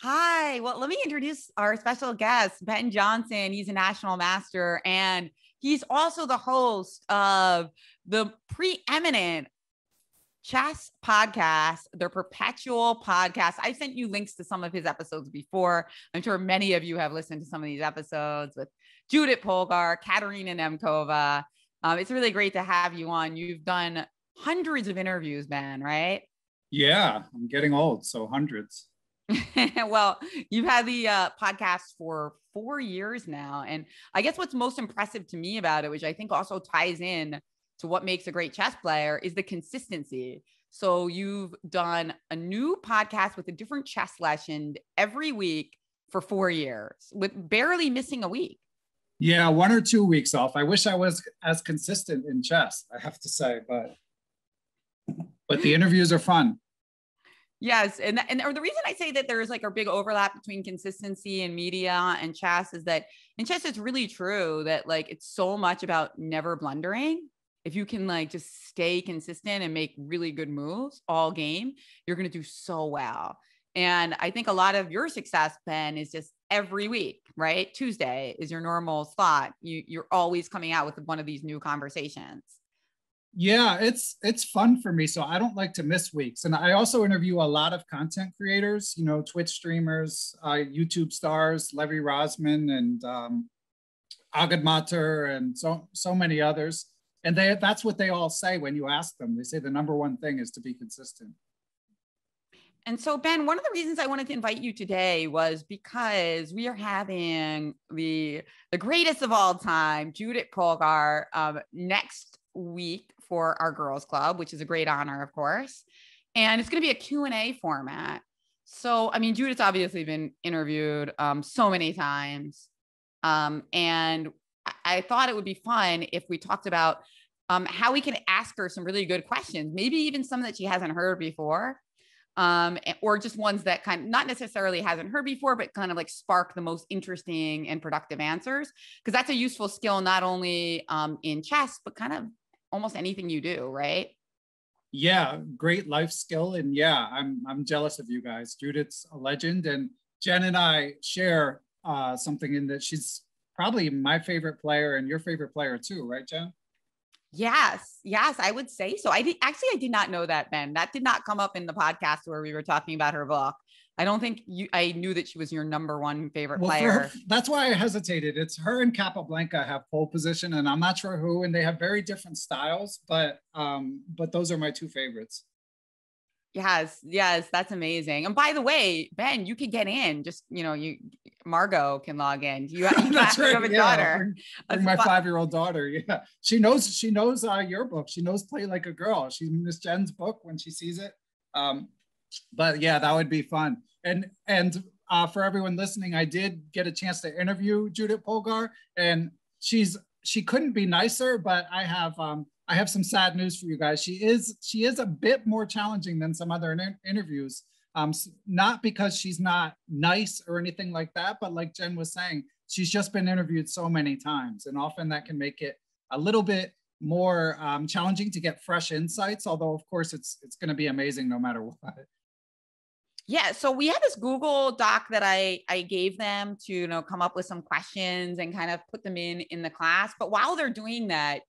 Hi. Well, let me introduce our special guest, Ben Johnson. He's a national master, and he's also the host of the preeminent chess podcast, their Perpetual Podcast. I sent you links to some of his episodes before. I'm sure many of you have listened to some of these episodes with Judit Polgar, Katerina Nemkova. It's really great to have you on. You've done hundreds of interviews, Ben, right? Yeah, I'm getting old, so hundreds. Well, you've had the podcast for 4 years now. And I guess what's most impressive to me about it, which I think also ties in to what makes a great chess player, is the consistency. So you've done a new podcast with a different chess legend every week for 4 years with barely missing a week. Yeah, 1 or 2 weeks off. I wish I was as consistent in chess, I have to say, but the interviews are fun. Yes. And the reason I say that there's like a big overlap between consistency and media and chess is that in chess, it's really true that like, it's so much about never blundering. If you can like just stay consistent and make really good moves all game, you're going to do so well. And I think a lot of your success, Ben, is just every week, right? Tuesday is your normal slot. You're always coming out with one of these new conversations. Yeah, it's fun for me. So I don't like to miss weeks. And I also interview a lot of content creators, Twitch streamers, YouTube stars, Levy Rosman and Agad Mater and so many others. And that's what they all say when you ask them. They say the number one thing is to be consistent. And so, Ben, one of the reasons I wanted to invite you today was because we are having the greatest of all time, Judit Polgar, next week for our girls club, which is a great honor, of course. And it's going to be a Q&A format. So, I mean, Judith's obviously been interviewed so many times. And I thought it would be fun if we talked about how we can ask her some really good questions, maybe even some that she hasn't heard before. Or just ones that kind of not necessarily hasn't heard before, but kind of like spark the most interesting and productive answers. Because that's a useful skill, not only in chess, but kind of almost anything you do, right? Yeah, great life skill. And yeah, I'm jealous of you guys. Judith's a legend. And Jen and I share something in that she's probably my favorite player and your favorite player too, right, Jen? Yes, I would say so. I did not know that, Ben. That did not come up in the podcast where we were talking about her book. I don't think I knew that she was your number one favorite player. That's why I hesitated. It's her and Capablanca have pole position, and I'm not sure who, and they have very different styles, but those are my two favorites. Yes, that's amazing. And by the way, Ben, you can get in. Just Margot can log in. You have a daughter. Bring my 5-year-old daughter. Yeah, she knows your book. She knows Play Like a Girl. She Miss Jen's book when she sees it. But yeah, that would be fun. And for everyone listening, I did get a chance to interview Judit Polgar, and she couldn't be nicer. But I have some sad news for you guys. She is a bit more challenging than some other interviews. Not because she's not nice or anything like that, but like Jen was saying, she's just been interviewed so many times, and often that can make it a little bit more challenging to get fresh insights. Although, of course, it's going to be amazing no matter what. Yeah, so we had this Google Doc that I gave them to come up with some questions and kind of put them in the class. But while they're doing that,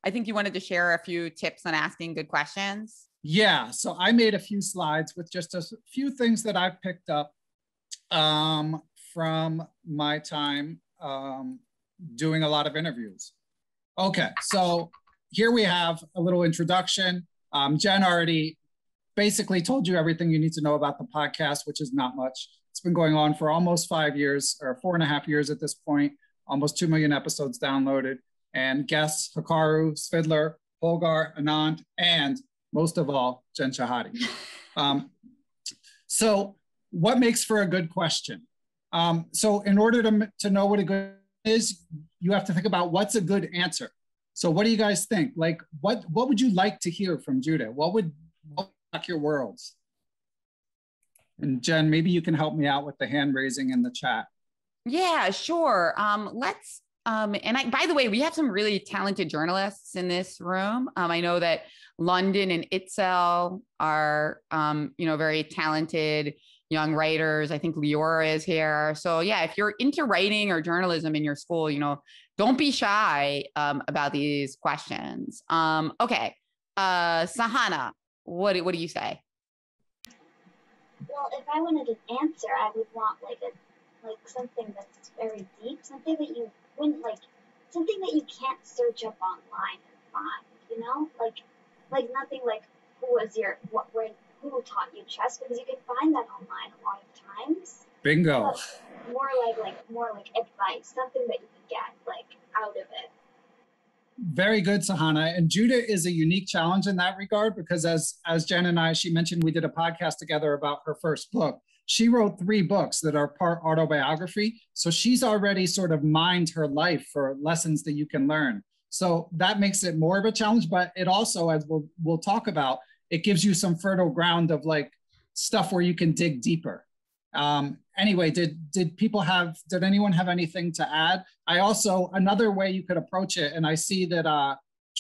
I think you wanted to share a few tips on asking good questions. Yeah, so I made a few slides with just a few things that I've picked up from my time doing a lot of interviews. Okay, so here we have a little introduction. Jen already basically told you everything you need to know about the podcast, which is not much. It's been going on for almost 5 years, or 4.5 years at this point, almost 2 million episodes downloaded. And guests, Hikaru, Svidler, Polgar, Anand, and most of all, Jen Shahade. So what makes for a good question? So in order to know what a good is, you have to think about what's a good answer. So what do you guys think? Like, what would you like to hear from Judith? What would rock your worlds? And Jen, maybe you can help me out with the hand raising in the chat. Yeah, sure. By the way, we have some really talented journalists in this room. I know that London and Itzel are, very talented young writers. I think Leora is here. So yeah, if you're into writing or journalism in your school, don't be shy about these questions. Okay. Sahana, what do you say? Well, if I wanted an answer, I would want like something that's very deep, something that you wouldn't something that you can't search up online and find, like nothing like who taught you chess, because you can find that online a lot of times. Bingo. But more like advice, something that you can get like out of it. Very good, Sahana. And Judith is a unique challenge in that regard, because as Jen and she mentioned, we did a podcast together about her first book. She wrote 3 books that are part autobiography. So she's already sort of mined her life for lessons that you can learn. So that makes it more of a challenge, but it also, as we'll talk about, it gives you some fertile ground of like stuff where you can dig deeper. Anyway, did anyone have anything to add? Another way you could approach it, and I see that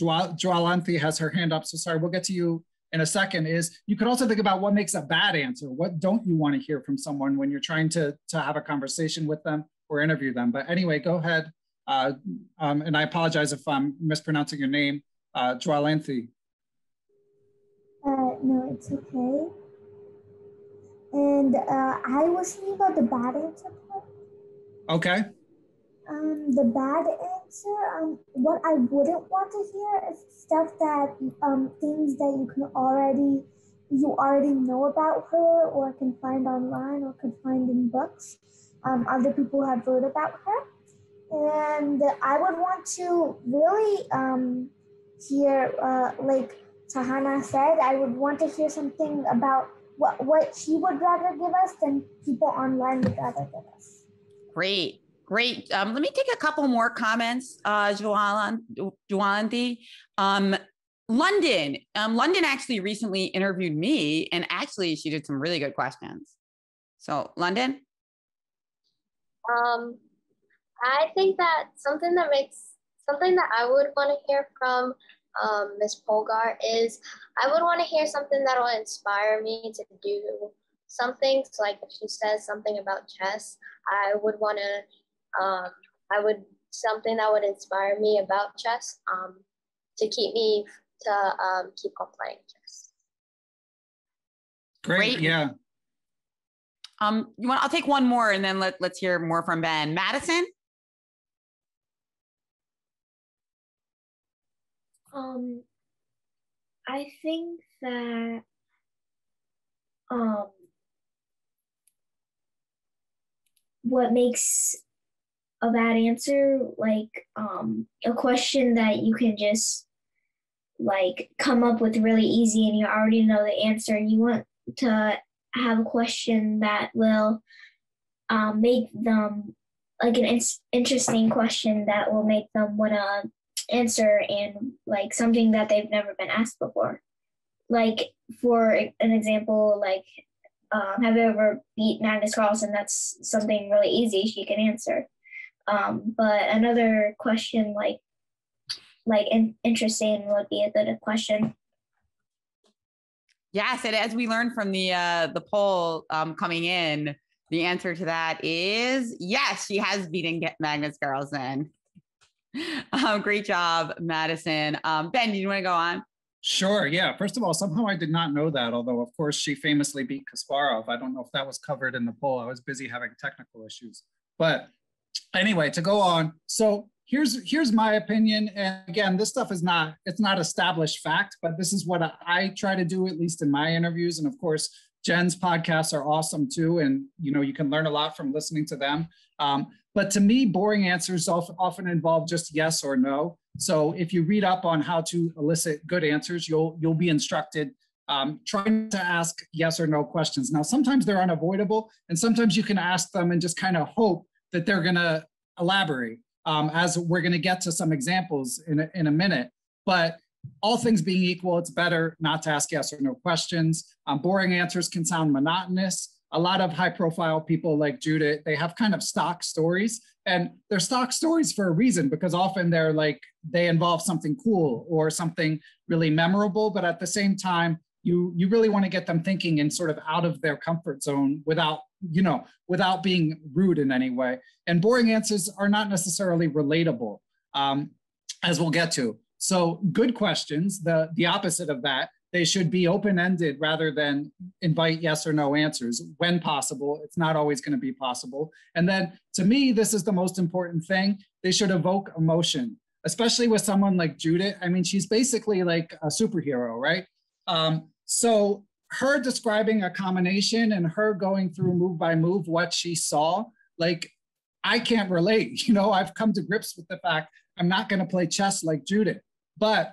Jwalanthi has her hand up, so sorry, we'll get to you in a second, is you could also think about what makes a bad answer. What don't you want to hear from someone when you're trying to have a conversation with them or interview them? But anyway, go ahead. And I apologize if I'm mispronouncing your name, Jwalanthi. No, it's okay. And I was thinking about the bad answer part. Okay. The bad answer, what I wouldn't want to hear is stuff that, things that you already know about her, or can find online, or could find in books. Other people have wrote about her. And I would want to really hear, like Sahana said, I would want to hear something about what she would rather give us than people online would rather give us. Great. Let me take a couple more comments, Jwalanthi. London actually recently interviewed me, and actually she did some really good questions. So London? I think that something that I would want to hear from Ms. Polgar is, I would want to hear something that will inspire me to do something. So like if she says something about chess, I would want to, something that would inspire me about chess to keep on playing chess. Great. Yeah. I'll take one more, and then let's hear more from Ben. Madison? I think that what makes a bad answer, like a question that you can just like come up with really easy and you already know the answer, and you want to have a question that will make them like an interesting question that will make them want to answer, and like something that they've never been asked before. Like for an example, like have you ever beat Magnus Carlsen? That's something really easy she can answer. But another question like interesting would be a good question. Yes, and as we learned from the poll coming in, the answer to that is yes, she has beaten Magnus Carlsen. Great job, Madison. Ben, do you want to go on? Sure. Yeah. First of all, somehow I did not know that, although of course she famously beat Kasparov. I don't know if that was covered in the poll. I was busy having technical issues. But anyway, to go on. So here's my opinion. And again, this stuff it's not established fact, but this is what I try to do, at least in my interviews. And of course, Jen's podcasts are awesome too. And you can learn a lot from listening to them. But to me, boring answers often involve just yes or no. So if you read up on how to elicit good answers, you'll be instructed trying to ask yes or no questions. Now, sometimes they're unavoidable, and sometimes you can ask them and just kind of hope that they're going to elaborate, as we're going to get to some examples in a minute. But all things being equal, it's better not to ask yes or no questions. Boring answers can sound monotonous. A lot of high-profile people like Judith, they have kind of stock stories, and they're stock stories for a reason, because often they involve something cool or something really memorable. But at the same time, you really want to get them thinking and sort of out of their comfort zone without, without being rude in any way. And boring answers are not necessarily relatable, as we'll get to. So good questions, the opposite of that, they should be open-ended rather than invite yes or no answers when possible. It's not always going to be possible. And then to me, this is the most important thing. They should evoke emotion, especially with someone like Judith. I mean, she's basically like a superhero, right? So her describing a combination and her going through move by move what she saw, like, I can't relate. I've come to grips with the fact I'm not going to play chess like Judith. But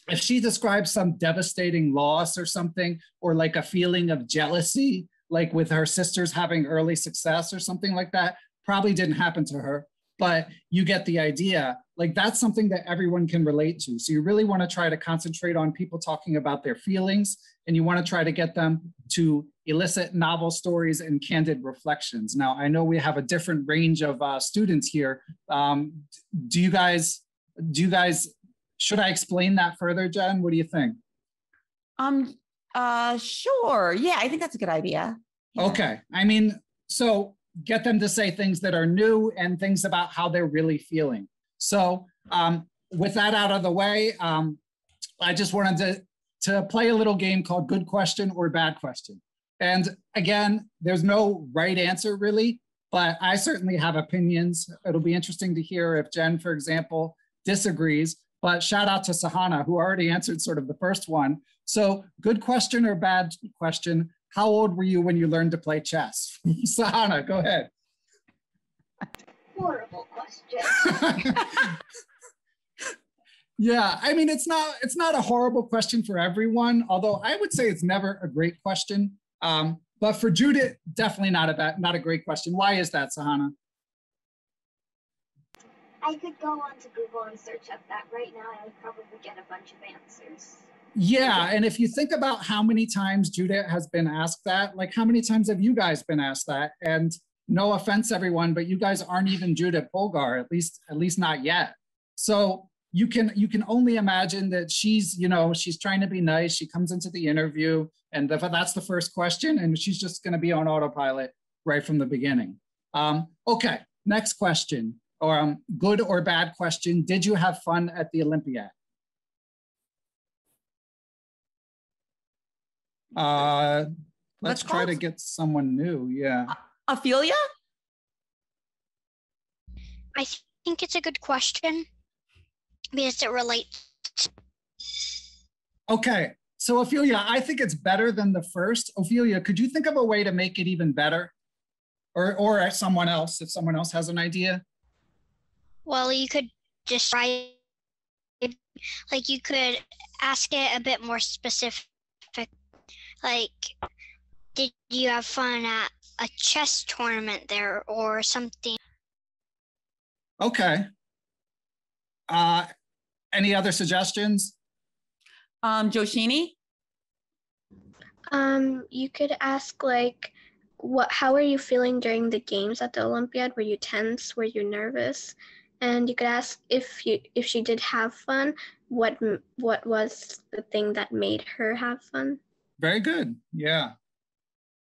if she describes some devastating loss or something, or like a feeling of jealousy, like with her sisters having early success or something like that, probably didn't happen to her. But you get the idea. Like, that's something that everyone can relate to. So you really want to try to concentrate on people talking about their feelings, and you want to try to get them to elicit novel stories and candid reflections. Now, I know we have a different range of students here. Do you guys, should I explain that further, Jen? What do you think? Sure. Yeah, I think that's a good idea. Yeah. Okay. I mean, so get them to say things that are new and things about how they're really feeling. So with that out of the way, I just wanted to play a little game called Good Question or Bad Question. And again, there's no right answer really, but I certainly have opinions. It'll be interesting to hear if Jen, for example, disagrees. But shout out to Shahana, who already answered sort of the first one. So good question or bad question, how old were you when you learned to play chess? Shahana, go ahead. Horrible question. Yeah, I mean, it's not a horrible question for everyone, although I would say it's never a great question. But for Judith, definitely not a great question. Why is that, Shahana? I could go onto Google and search up that right now, and I'd probably get a bunch of answers. Yeah, and if you think about how many times Judith has been asked that, like how many times have you guys been asked that? And no offense, everyone, but you guys aren't even Judit Polgar, at least not yet. So you can only imagine that she's trying to be nice. She comes into the interview, and that's the first question, and she's just going to be on autopilot right from the beginning. Okay, next question. Or good or bad question. Did you have fun at the Olympiad? Let's try to get someone new. Yeah. Ophelia? I think it's a good question because it relates. Okay. So Ophelia, I think it's better than the first. Ophelia, could you think of a way to make it even better? Or someone else, if someone else has an idea? Well, you could just write, like you could ask it a bit more specific. Like, did you have fun at a chess tournament there or something? Okay. Any other suggestions? Joshini? You could ask like, how are you feeling during the games at the Olympiad? Were you tense? Were you nervous? And you could ask if she did have fun, what was the thing that made her have fun? Very good. Yeah.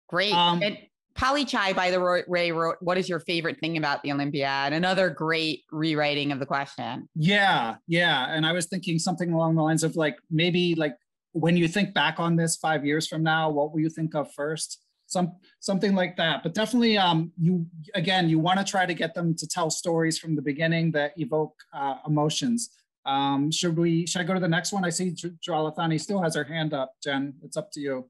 Great. And Polly Chai, by the way, wrote, "What is your favorite thing about the Olympiad?" Another great rewriting of the question. Yeah. And I was thinking something along the lines of like, maybe like when you think back on this 5 years from now, what will you think of first? Something like that. But definitely, you want to try to get them to tell stories from the beginning that evoke emotions. Should I go to the next one? I see Jalathani still has her hand up. Jen, it's up to you.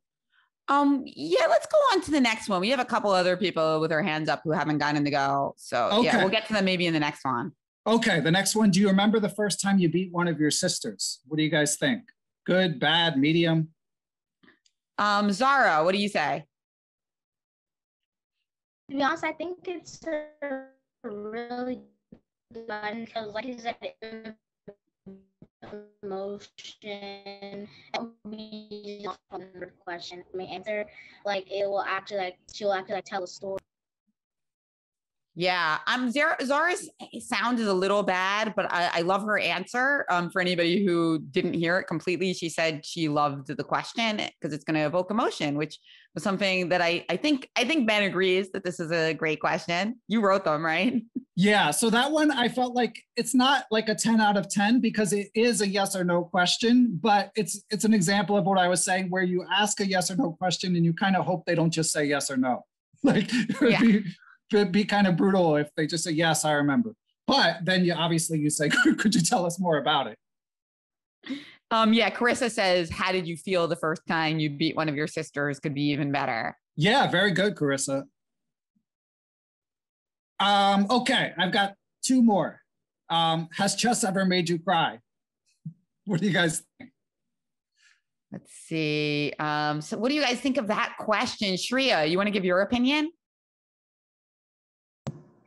Yeah, let's go on to the next one. We have a couple other people with their hands up who haven't gotten to go. So okay. Yeah, we'll get to them maybe in the next one. Okay, the next one. Do you remember the first time you beat one of your sisters? What do you guys think? Good, bad, medium? Zara, what do you say? To be honest, I think it's a really good one because, like you said, emotion be the question. My answer, like it will actually like she'll actually like tell a story. Yeah, Zara's sound is a little bad, but I love her answer. For anybody who didn't hear it completely, she said she loved the question because it's going to evoke emotion, which was something that I think Ben agrees that this is a great question. You wrote them, right? Yeah, so that one I felt like it's not like a 10 out of 10 because it is a yes or no question, but it's an example of what I was saying where you ask a yes or no question and you kind of hope they don't just say yes or no. Like it'd be kind of brutal if they just say, yes, I remember. But then you say, could you tell us more about it? Yeah, Carissa says, how did you feel the first time you beat one of your sisters? Could be even better. Yeah, very good, Carissa. Okay, I've got two more. Has chess ever made you cry? What do you guys think? Let's see. So what do you guys think of that question? Shreya, you want to give your opinion?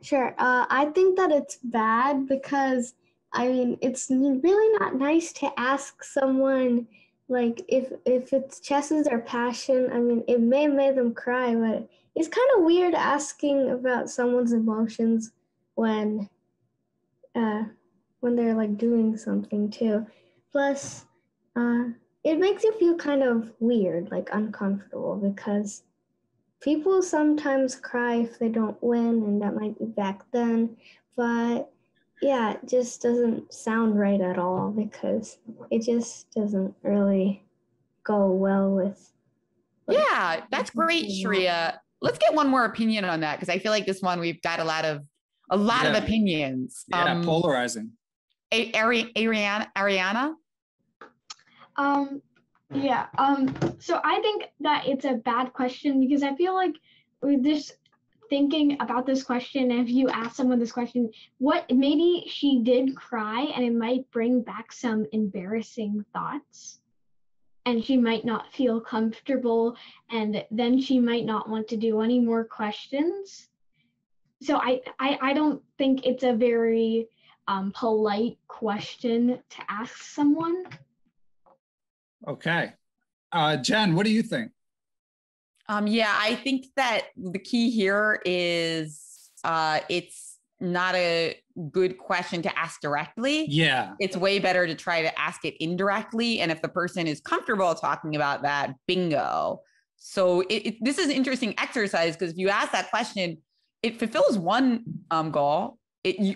Sure. I think that it's bad because, I mean, it's really not nice to ask someone, like, if it's chess is their passion. I mean, it may make them cry, but it's kind of weird asking about someone's emotions when they're, like, doing something, too. Plus, it makes you feel kind of weird, like, uncomfortable, because people sometimes cry if they don't win, and that might be back then. But yeah, it just doesn't sound right at all because it just doesn't really go well with. Yeah, that's great, Shreya. Let's get one more opinion on that because I feel like this one we've got a lot of opinions. Yeah, polarizing. Ariana? Yeah. So I think that it's a bad question because I feel like we're just thinking about this question. If you ask someone this question, maybe she did cry and it might bring back some embarrassing thoughts and she might not feel comfortable and then she might not want to do any more questions. So I don't think it's a very polite question to ask someone. Okay. Jen, what do you think? Yeah, I think that the key here is it's not a good question to ask directly. Yeah. It's way better to try to ask it indirectly. And if the person is comfortable talking about that, bingo. So this is an interesting exercise because if you ask that question, it fulfills one goal.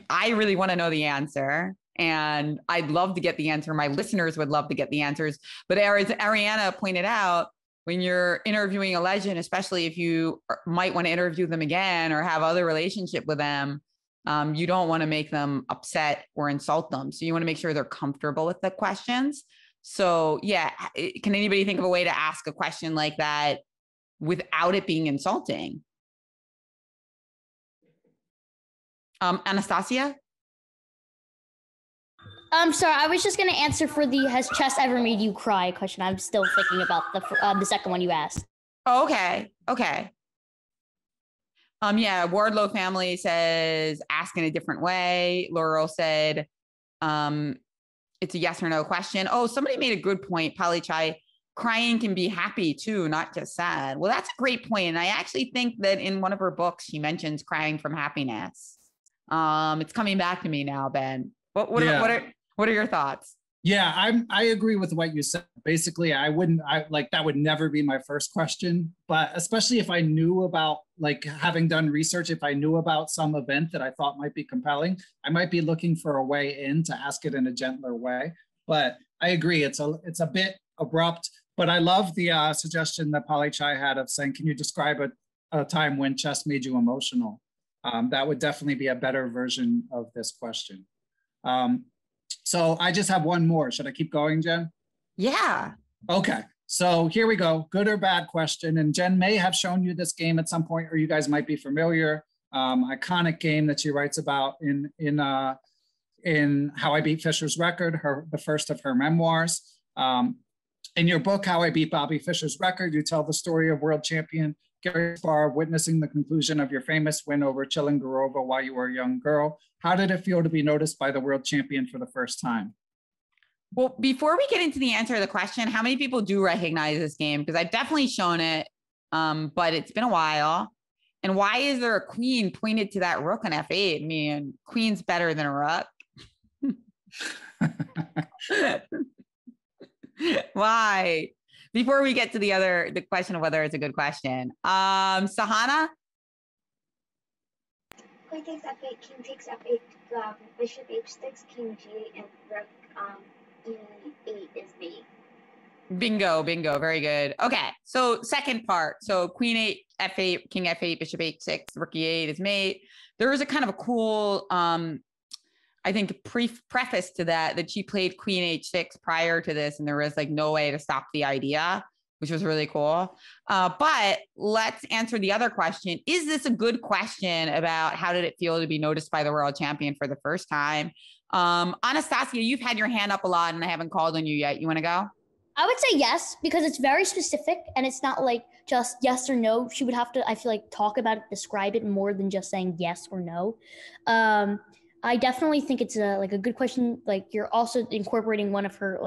I really want to know the answer. And I'd love to get the answer. My listeners would love to get the answers. But as Ariana pointed out, when you're interviewing a legend, especially if you might want to interview them again or have other relationship with them, you don't want to make them upset or insult them. So you want to make sure they're comfortable with the questions. So yeah, can anybody think of a way to ask a question like that without it being insulting? Anastasia? Sorry, I was just going to answer for the has chess ever made you cry question. I'm still thinking about the second one you asked. Oh, okay. Yeah, Wardlow family says ask in a different way. Laurel said it's a yes or no question. Oh, somebody made a good point, Polly Chai. Crying can be happy too, not just sad. Well, that's a great point. And I actually think that in one of her books, she mentions crying from happiness. It's coming back to me now, Ben. What are your thoughts? Yeah, I agree with what you said. Basically, that would never be my first question, but especially if I knew about, like, having done research, if I knew about some event that I thought might be compelling, I might be looking for a way in to ask it in a gentler way. But I agree, it's a bit abrupt, but I love the suggestion that Polly Chai had of saying, can you describe a time when chess made you emotional? That would definitely be a better version of this question. So I just have one more. Should I keep going, Jen? Yeah. Okay. So here we go. Good or bad question. And Jen may have shown you this game at some point, or you guys might be familiar. Iconic game that she writes about in How I Beat Fischer's Record, the first of her memoirs. In your book, How I Beat Bobby Fischer's Record, you tell the story of world champion Gary Kasparov witnessing the conclusion of your famous win over Chilingorova while you were a young girl. How did it feel to be noticed by the world champion for the first time? Well, before we get into the answer to the question, how many people do recognize this game? Because I've definitely shown it, but it's been a while. And why is there a queen pointed to that rook on f8? I mean, queen's better than a rook. Why? Before we get to the question of whether it's a good question, Sahana. Queen takes f8, king takes f8, bishop h6, king g8, and rook e8 is mate. Bingo, very good. Okay, so second part. So queen 8, f8, king f8, bishop h6, rook e8 is mate. There is a kind of a cool, I think, preface to that she played queen h6 prior to this, and there was like no way to stop the idea, which was really cool. But let's answer the other question. Is this a good question about how did it feel to be noticed by the world champion for the first time? Anastasia, you've had your hand up a lot and I haven't called on you yet. You want to go? I would say yes, because it's very specific and it's not like just yes or no. She would have to, I feel like, talk about it, describe it more than just saying yes or no. I definitely think it's a good question. Like, you're also incorporating one of her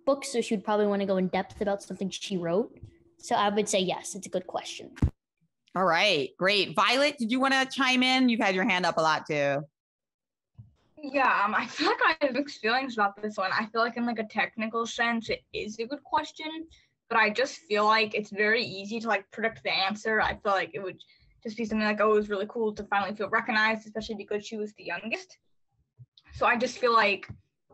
books, so she would probably want to go in depth about something she wrote. So I would say yes, it's a good question. All right, great. Violet, did you want to chime in? You've had your hand up a lot too. Yeah, I feel like I have mixed feelings about this one. I feel like in like a technical sense, it is a good question, but I just feel like it's very easy to like predict the answer. I feel like it would just be something like, oh, it was really cool to finally feel recognized, especially because she was the youngest. So I just feel like,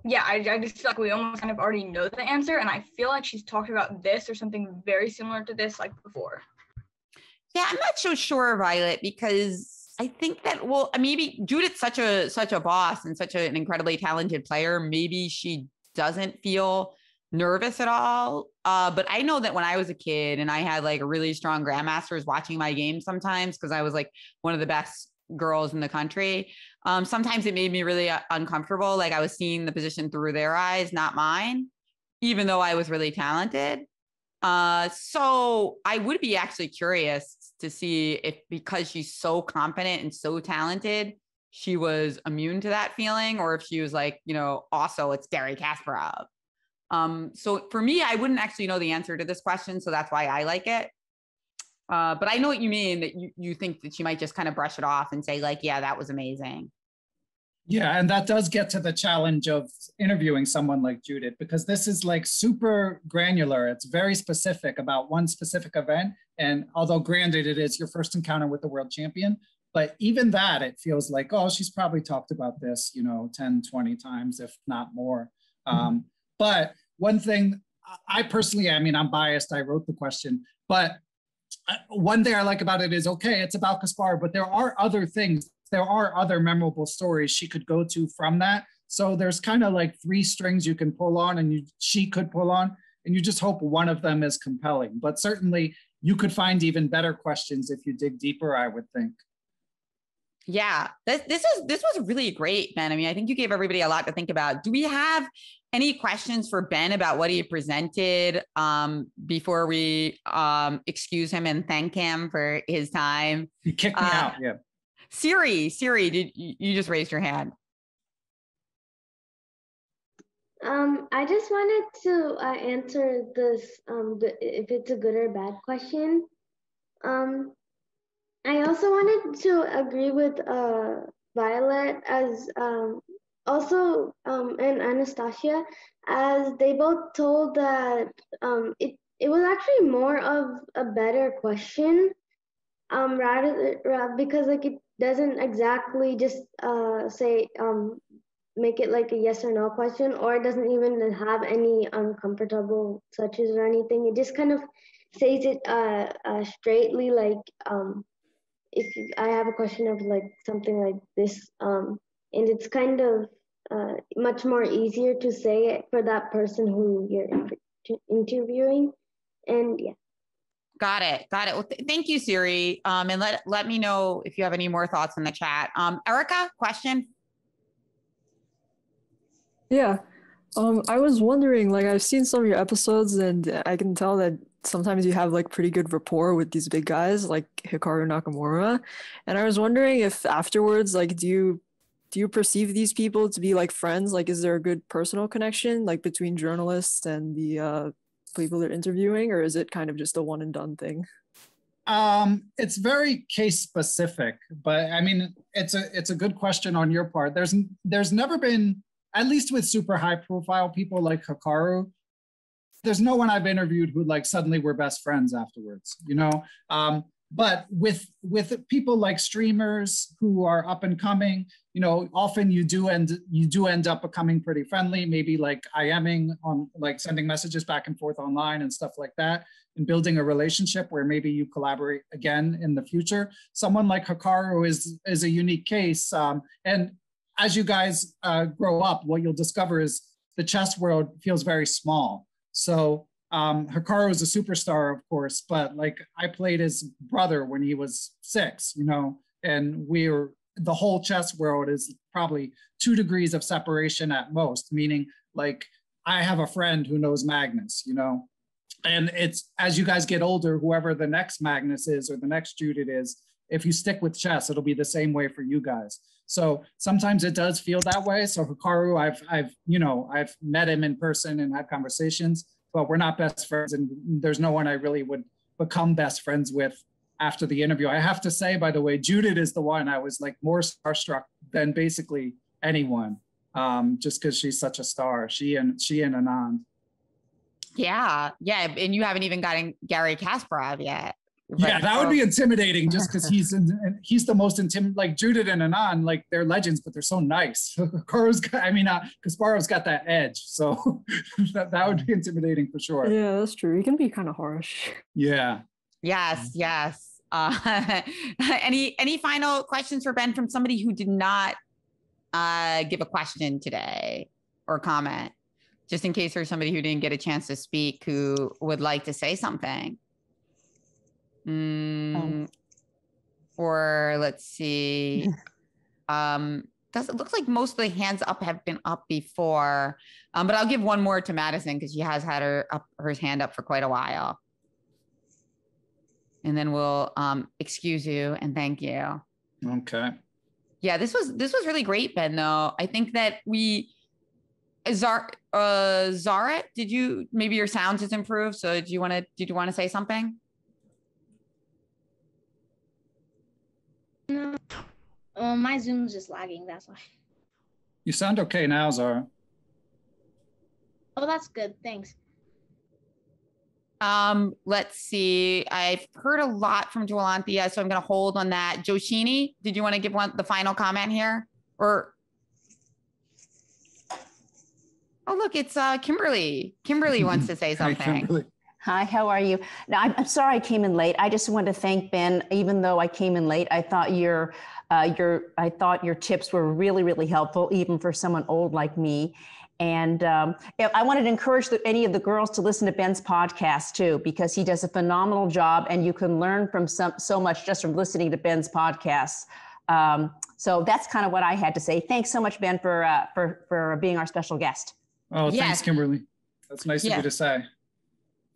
yeah, I just feel like we almost kind of already know the answer, and I feel like she's talked about this or something very similar to this like before. Yeah, I'm not so sure, Violet, because I think that, well, maybe Judith's such a boss and such an incredibly talented player. Maybe she doesn't feel nervous at all. But I know that when I was a kid and I had like a really strong grandmasters watching my games sometimes, because I was like one of the best girls in the country, sometimes it made me really uncomfortable. Like I was seeing the position through their eyes, not mine, even though I was really talented. So I would be actually curious to see if, because she's so confident and so talented, she was immune to that feeling, or if she was like, also it's Garry Kasparov. So for me, I wouldn't actually know the answer to this question. So that's why I like it. But I know what you mean, that you think that she might just kind of brush it off and say like, yeah, that was amazing. Yeah, and that does get to the challenge of interviewing someone like Judith, because this is like super granular. It's very specific about one specific event. And although granted, it is your first encounter with the world champion, but even that, it feels like, oh, she's probably talked about this, 10, 20 times, if not more. But one thing I personally, I'm biased, I wrote the question, but one thing I like about it is, okay, it's about Kasparov, but there are other things. There are other memorable stories she could go to from that. So there's kind of like 3 strings you can pull on, and she could pull on, and you just hope one of them is compelling. But certainly you could find even better questions if you dig deeper, I would think. Yeah, this was really great, Ben. I think you gave everybody a lot to think about. Do we have any questions for Ben about what he presented before we excuse him and thank him for his time? He kicked me out, yeah. Siri, did you just raised your hand? I just wanted to answer this, if it's a good or bad question. I also wanted to agree with Violet as also and Anastasia, as they both told that it was actually more of a better question, rather because like it doesn't exactly just say make it like a yes or no question, or it doesn't even have any uncomfortable touches or anything. It just kind of says it straightly, like if I have a question of like something like this, and it's kind of much more easier to say it for that person who you're interviewing, and yeah. Got it. Well, thank you, Siri. And let me know if you have any more thoughts in the chat. Erica, question? Yeah. I was wondering, like, I've seen some of your episodes, and I can tell that sometimes you have like pretty good rapport with these big guys like Hikaru Nakamura. And I was wondering if afterwards, like, do you perceive these people to be like friends? Like, is there a good personal connection like between journalists and the people they're interviewing, or is it kind of just a one and done thing? It's very case specific, but I mean, it's a good question on your part. There's never been, at least with super high profile people like Hikaru, there's no one I've interviewed who like suddenly we're best friends afterwards, you know? But with people like streamers who are up and coming, you know, often you do end up becoming pretty friendly, maybe like IMing on, like sending messages back and forth online and stuff like that, and building a relationship where maybe you collaborate again in the future. Someone like Hikaru is a unique case. And as you guys grow up, what you'll discover is the chess world feels very small. So Hikaru is a superstar, of course, but like I played his brother when he was 6, you know, and the whole chess world is probably 2 degrees of separation at most, meaning like I have a friend who knows Magnus, you know, and it's as you guys get older, whoever the next Magnus is or the next Judit is, if you stick with chess, it'll be the same way for you guys. So sometimes it does feel that way. So Hikaru, I've met him in person and had conversations, but we're not best friends, and there's no one I really would become best friends with after the interview. I have to say, by the way, Judit is the one I was like more starstruck than basically anyone, just because she's such a star. She and Anand. Yeah, and you haven't even gotten Gary Kasparov yet. Yeah, that would be intimidating just because he's the most intimidating. Like Judit and Anand, like they're legends, but they're so nice. Kasparov's got that edge, so that would be intimidating for sure. Yeah, that's true. He can be kind of harsh. Yeah. Yes. Any final questions for Ben from somebody who did not give a question today or comment, just in case there's somebody who didn't get a chance to speak who would like to say something? Or let's see. It looks like most of the hands up have been up before, but I'll give one more to Madison because she has had her hand up for quite a while. And then we'll excuse you and thank you. Okay. Yeah, this was really great, Ben. Though I think that Zara, maybe your sound has improved? So did you want to say something? No. My Zoom's just lagging, that's why. You sound okay now, Zara. Oh, that's good. Thanks. Let's see. I've heard a lot from Joelanthia, so I'm going to hold on that. Joshini, did you want to give the final comment here? Or oh, look, it's Kimberly. Kimberly wants to say something. Hi, Kimberly. Hi, how are you? Now, I'm sorry I came in late. I just want to thank Ben. Even though I came in late, I thought your tips were really, really helpful, even for someone old like me. And I wanted to encourage any of the girls to listen to Ben's podcast too, because he does a phenomenal job, and you can learn from so much just from listening to Ben's podcasts. So that's kind of what I had to say. Thanks so much, Ben, for being our special guest. Oh, thanks, Kimberly. That's nice of you to say.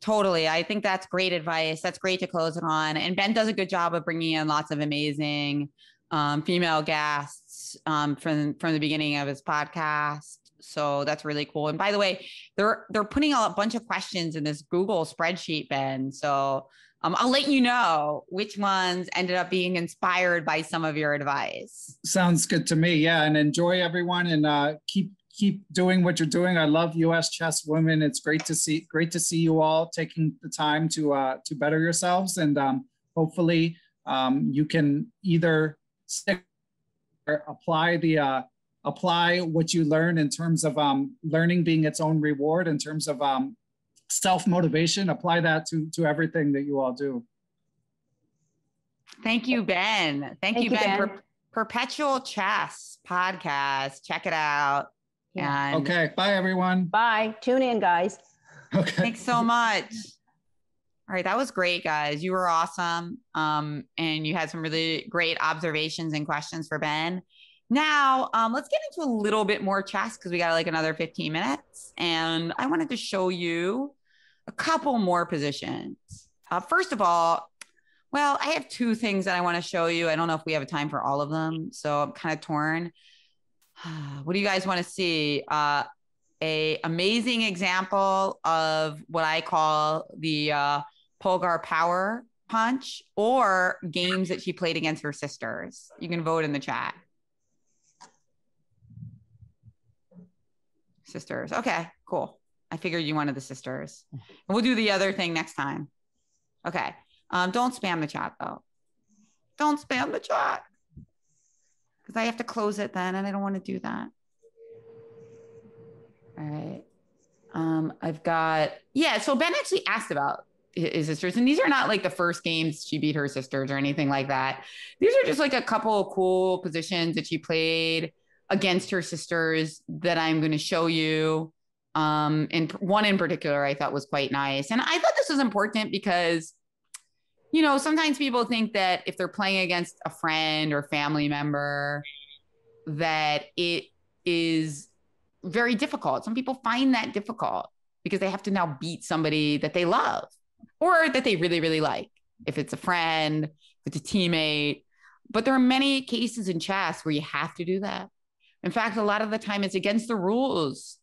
Totally. I think that's great advice. That's great to close it on. And Ben does a good job of bringing in lots of amazing female guests from the beginning of his podcast. So that's really cool. And by the way, they're putting a bunch of questions in this Google spreadsheet, Ben. So I'll let you know which ones ended up being inspired by some of your advice. Sounds good to me. Yeah. And enjoy, everyone, and keep doing what you're doing. I love US Chess Women. It's great to see you all taking the time to better yourselves, and hopefully you can either stick or apply what you learn in terms of learning being its own reward, in terms of self-motivation. Apply that to everything that you all do. Thank you, Ben. Thank you, Ben. Perpetual Chess Podcast. Check it out. Yeah. And okay. Bye, everyone. Bye. Tune in, guys. Okay. Thanks so much. All right. That was great, guys. You were awesome. And you had some really great observations and questions for Ben. Now, let's get into a little bit more chess because we got like another 15 minutes. And I wanted to show you a couple more positions. First of all, well, I have 2 things that I want to show you. I don't know if we have time for all of them, so I'm kind of torn. What do you guys want to see? A amazing example of what I call the Polgar power punch or games that she played against her sisters. You can vote in the chat. Sisters. Okay, cool. I figured you wanted the sisters. And we'll do the other thing next time. Okay. Don't spam the chat though. Don't spam the chat. Because I have to close it then, and I don't want to do that. All right. I've got, yeah, so Ben actually asked about his sisters, and these are not like the first games she beat her sisters or anything like that. These are just like a couple of cool positions that she played against her sisters that I'm going to show you. And one in particular I thought was quite nice. And I thought this was important because, you know, sometimes people think that if they're playing against a friend or family member, that it is very difficult. Some people find that difficult because they have to now beat somebody that they love or that they really, really like. If it's a friend, if it's a teammate. But there are many cases in chess where you have to do that. In fact, a lot of the time it's against the rules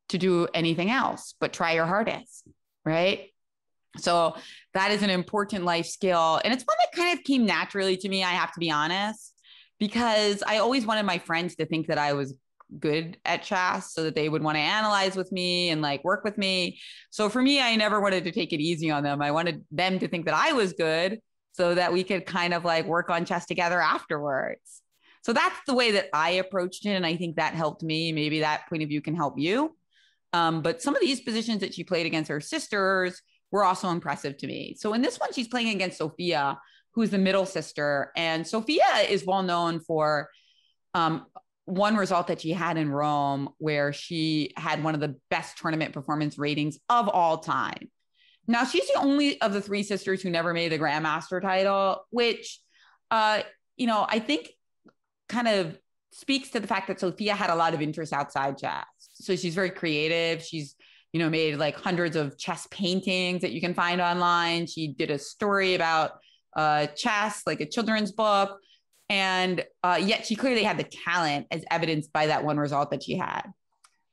to do anything else, but try your hardest, right? So that is an important life skill. And it's one that kind of came naturally to me, I have to be honest, because I always wanted my friends to think that I was good at chess so that they would want to analyze with me and like work with me. So for me, I never wanted to take it easy on them. I wanted them to think that I was good so that we could kind of like work on chess together afterwards. So that's the way that I approached it. And I think that helped me. Maybe that point of view can help you. But some of these positions that she played against her sisters were also impressive to me. So in this one, she's playing against Sophia, who's the middle sister. And Sophia is well known for one result that she had in Rome, where she had one of the best tournament performance ratings of all time. Now, she's the only of the three sisters who never made the Grandmaster title, which, you know, I think kind of speaks to the fact that Sophia had a lot of interest outside chess. So she's very creative. She's, you know, made like hundreds of chess paintings that you can find online. She did a story about chess, like a children's book. And yet she clearly had the talent as evidenced by that one result that she had.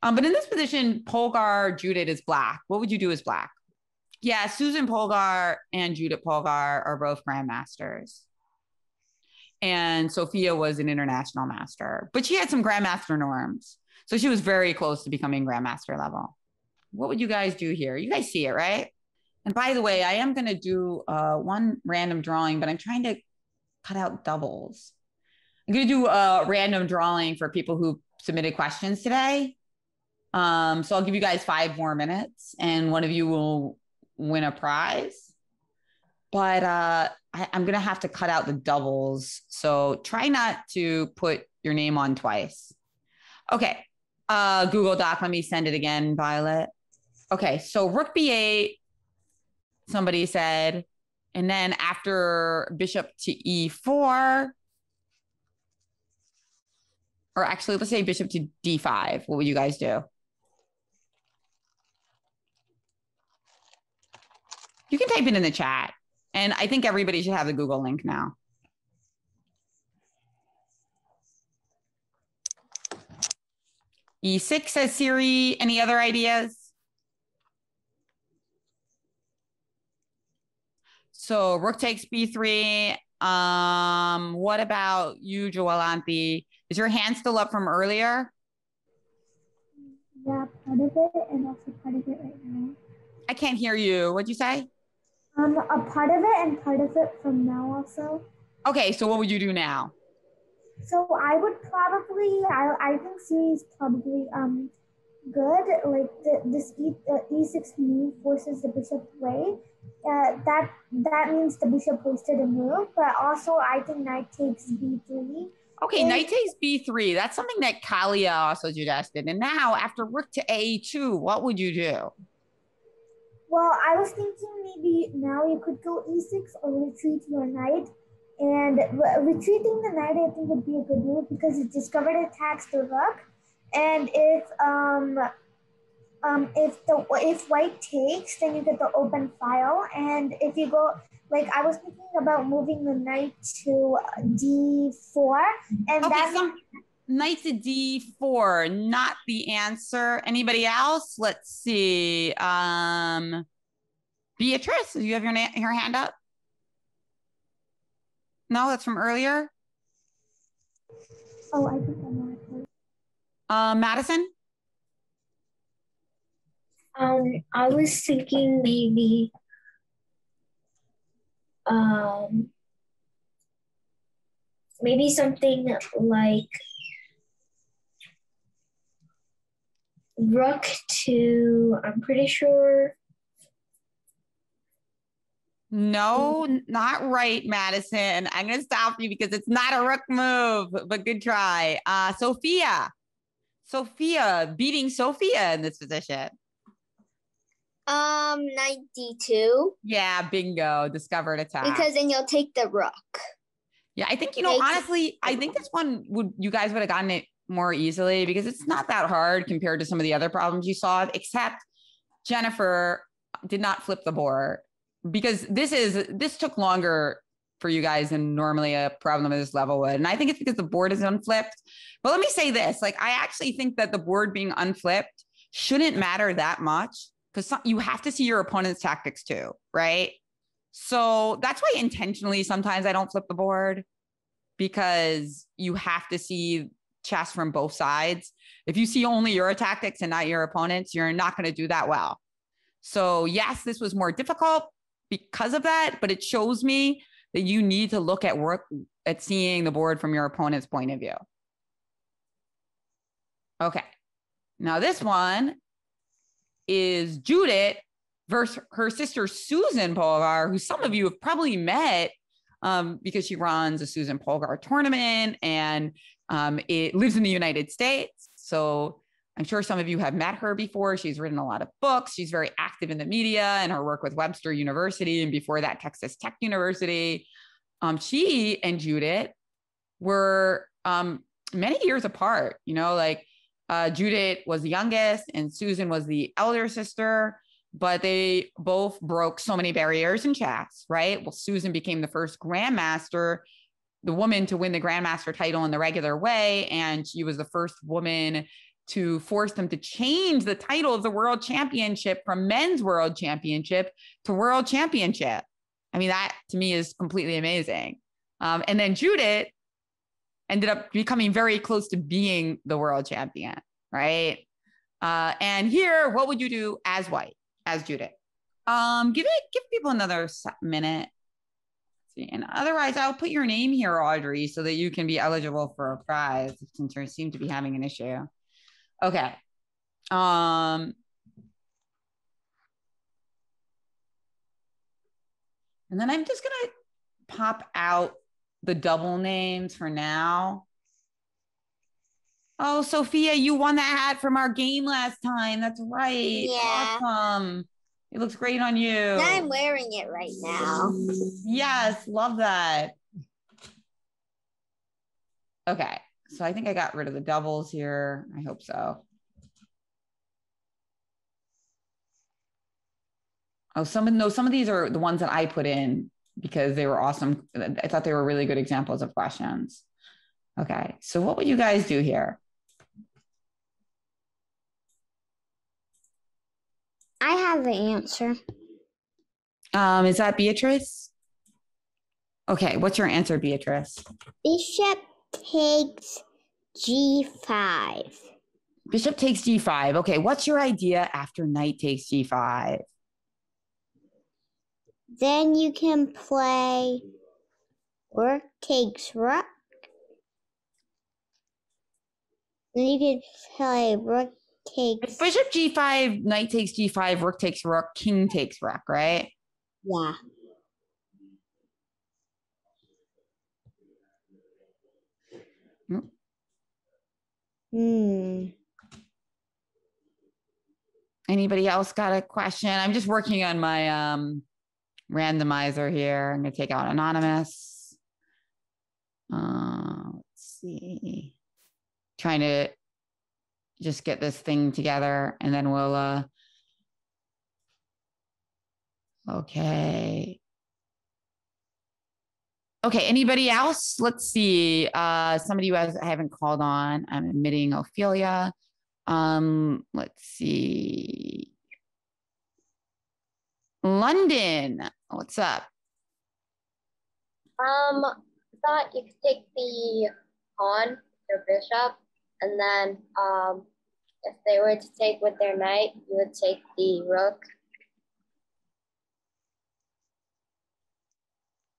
But in this position, Polgar, Judit is black. What would you do as black? Yeah, Susan Polgar and Judit Polgar are both grandmasters. And Sophia was an international master, but she had some grandmaster norms. So she was very close to becoming grandmaster level. What would you guys do here? You guys see it, right? And by the way, I am going to do one random drawing, but I'm trying to cut out doubles. I'm going to do a random drawing for people who submitted questions today. So I'll give you guys 5 more minutes and one of you will win a prize. But I'm going to have to cut out the doubles. So try not to put your name on twice. Okay. Google Doc, let me send it again, Violet. Okay. So Rook B8, somebody said, and then after bishop to E4, or actually, let's say bishop to D5. What would you guys do? You can type it in the chat. And I think everybody should have the Google link now. E6 says Siri. Any other ideas? So rook takes B3. What about you, Joelanthi? Is your hand still up from earlier? Yeah, part of it and also part of it right now. I can't hear you. What'd you say? A part of it and part of it from now also. Okay, so what would you do now? So I would probably, I think Siri's probably good. Like this E6 move forces the bishop away. That means the bishop wasted a move, but also I think knight takes B3. Okay, knight takes B3. That's something that Kalia also suggested. And now after rook to A2, what would you do? Well, I was thinking maybe now you could go E6 or retreat your knight. And retreating the knight, I think, would be a good move because it discovered attacks the rook. And if white takes, then you get the open file. And if you go, like I was thinking about moving the knight to D4, and okay, that's knight to D4, not the answer. Anybody else? Let's see. Beatrice, do you have your hand up? No, that's from earlier. Oh, I think I know. Madison? I was thinking maybe maybe something like rook to, I'm pretty sure. No, not right, Madison. I'm going to stop you because it's not a rook move, but good try. Sophia beating Sophia in this position. 92. Yeah, bingo. Discovered attack. Because then you'll take the rook. Yeah, I think, honestly, I think this one you guys would have gotten it more easily because it's not that hard compared to some of the other problems you solved, except Jennifer did not flip the board because this took longer for you guys than normally a problem of this level would. And I think it's because the board is unflipped. But let me say this, I actually think that the board being unflipped shouldn't matter that much because you have to see your opponent's tactics too, right? So that's why intentionally sometimes I don't flip the board because you have to see chess from both sides. If you see only your tactics and not your opponent's, you're not going to do that well. So yes, this was more difficult because of that, but it shows me that you need to look at seeing the board from your opponent's point of view. Okay. Now this one is Judith versus her sister, Susan Polgar, who some of you have probably met because she runs a Susan Polgar tournament and it lives in the United States. So I'm sure some of you have met her before. She's written a lot of books. She's very active in the media and her work with Webster University and before that, Texas Tech University. She and Judith were many years apart, Judith was the youngest and Susan was the elder sister, but they both broke so many barriers in chess, right? Well, Susan became the first grandmaster, the woman to win the grandmaster title in the regular way. And she was the first woman to force them to change the title of the world championship from men's world championship to world championship. I mean, that to me is completely amazing. And then Judith ended up becoming very close to being the world champion, right? And here, what would you do as white, as Judith? Give people another minute. See, and otherwise, I'll put your name here, Audrey, so that you can be eligible for a prize since you seem to be having an issue. Okay. And then I'm just gonna pop out the double names for now. Oh, Sophia, you won that hat from our game last time. That's right. Yeah. Awesome. It looks great on you. I'm wearing it right now. Yes, love that. Okay, so I think I got rid of the doubles here. I hope so. Oh, some of these are the ones that I put in because they were awesome. I thought they were really good examples of questions. Okay, so what would you guys do here? I have the answer. Is that Beatrice? Okay, what's your answer, Beatrice? Bishop takes G5. Bishop takes G5. Okay, what's your idea after knight takes G5? Then you can play rook takes rook. Then you can play rook takes... Bishop G5, knight takes G5, rook takes rook, king takes rook, right? Yeah. Anybody else got a question? I'm just working on my randomizer here. I'm going to take out anonymous. Let's see. Trying to just get this thing together and then we'll okay, anybody else? Let's see. Somebody who I haven't called on. I'm admitting Ophelia. Let's see. London, what's up? thought you could take the pawn, their bishop, and then if they were to take with their knight, you would take the rook.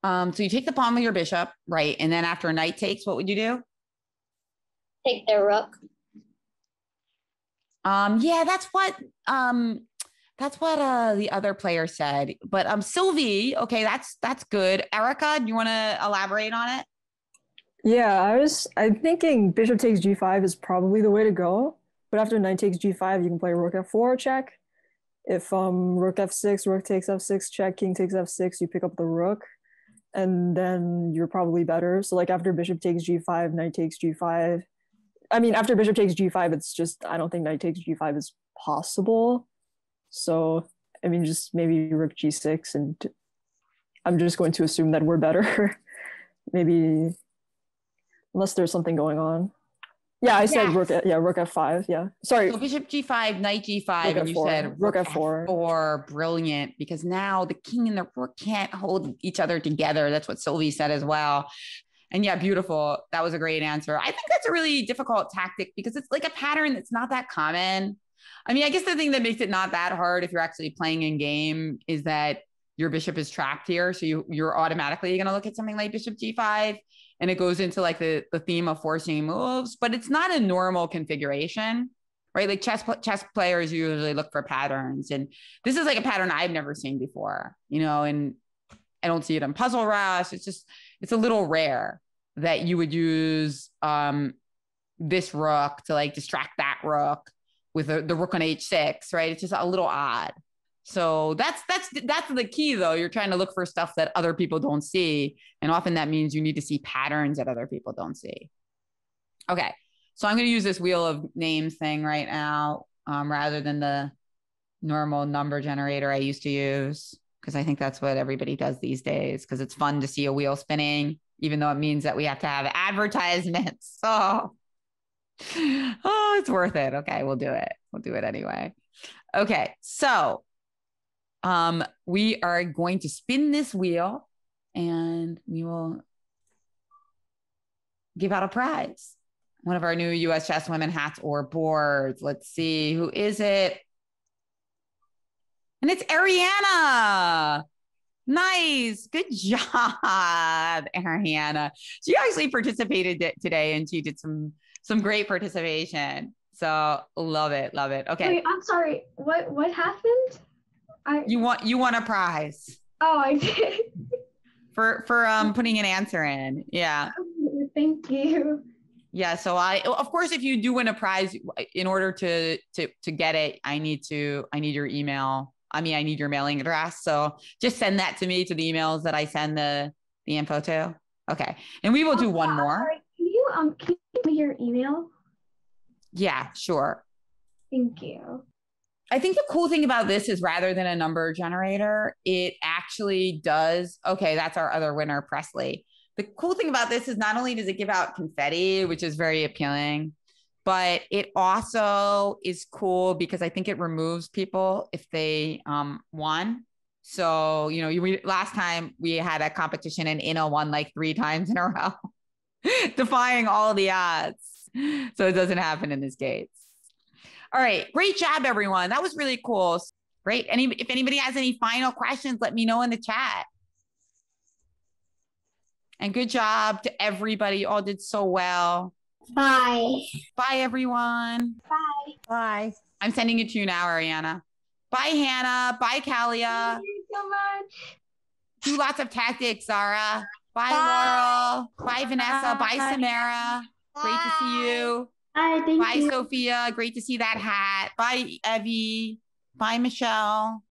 So you take the pawn with your bishop, right? And then after a knight takes, what would you do? Take their rook. Yeah, that's what the other player said. But Sylvie, okay, that's good. Erica, do you want to elaborate on it? Yeah, I'm thinking bishop takes g5 is probably the way to go. But after knight takes g5, you can play rook f4 check. If rook f6, rook takes f6 check, king takes f6, you pick up the rook. And then you're probably better. So like after bishop takes g5, knight takes g5. I mean, after bishop takes g5, it's just, I don't think knight takes g5 is possible. So, I mean, just maybe rook g6, and I'm just going to assume that we're better. Maybe, unless there's something going on. Yeah, I said rook f5, yeah. Sorry. So bishop g5, knight g5, and you said rook f4. Brilliant, because now the king and the rook can't hold each other together. That's what Sylvie said as well. And yeah, beautiful. That was a great answer. I think that's a really difficult tactic because it's like a pattern that's not that common. I mean, I guess the thing that makes it not that hard if you're actually playing in game is that your bishop is trapped here. So you're automatically going to look at something like bishop g5. And it goes into like the theme of forcing moves, but it's not a normal configuration, right? Like chess players usually look for patterns. And this is like a pattern I've never seen before, and I don't see it in Puzzle Rush. It's a little rare that you would use this rook to like distract that rook with the rook on h6, right? It's just a little odd. So that's the key though. You're trying to look for stuff that other people don't see. And often that means you need to see patterns that other people don't see. Okay. So I'm going to use this wheel of names thing right now rather than the normal number generator I used to use, because I think that's what everybody does these days, because it's fun to see a wheel spinning, even though it means that we have to have advertisements. Oh, it's worth it. Okay, we'll do it. We'll do it anyway. Okay, so we are going to spin this wheel and we will give out a prize. One of our new US Chess Women hats or boards. Let's see, who is it? And it's Ariana. Nice. Good job, Ariana. She actually participated today and she did some great participation. So love it. Love it. Okay. Wait, I'm sorry. What happened? You won a prize. Oh, I did. For putting an answer in. Yeah. Thank you. Yeah. So of course, if you do win a prize, in order to get it, I need your email. I need your mailing address. So just send that to me, to the emails that I send the info to. Okay. And we will do one more. Sorry. Can you give me your email? Yeah, sure. Thank you. I think the cool thing about this is rather than a number generator, it actually does. Okay, that's our other winner, Presley. The cool thing about this is not only does it give out confetti, which is very appealing, but it also is cool because I think it removes people if they won. So, last time we had a competition and Ina won like 3 times in a row, defying all the odds. So it doesn't happen in this case. All right. Great job, everyone. That was really cool. Great. If anybody has any final questions, let me know in the chat. And good job to everybody. You all did so well. Bye. Bye, everyone. Bye. Bye. I'm sending it to you now, Ariana. Bye, Hannah. Bye, Kalia. Thank you so much. Do lots of tactics, Zara. Bye, Laurel. Bye, Vanessa. Bye, Samara. Great to see you. Bye, thank you. Bye, Sophia. Great to see that hat. Bye, Evie. Bye, Michelle.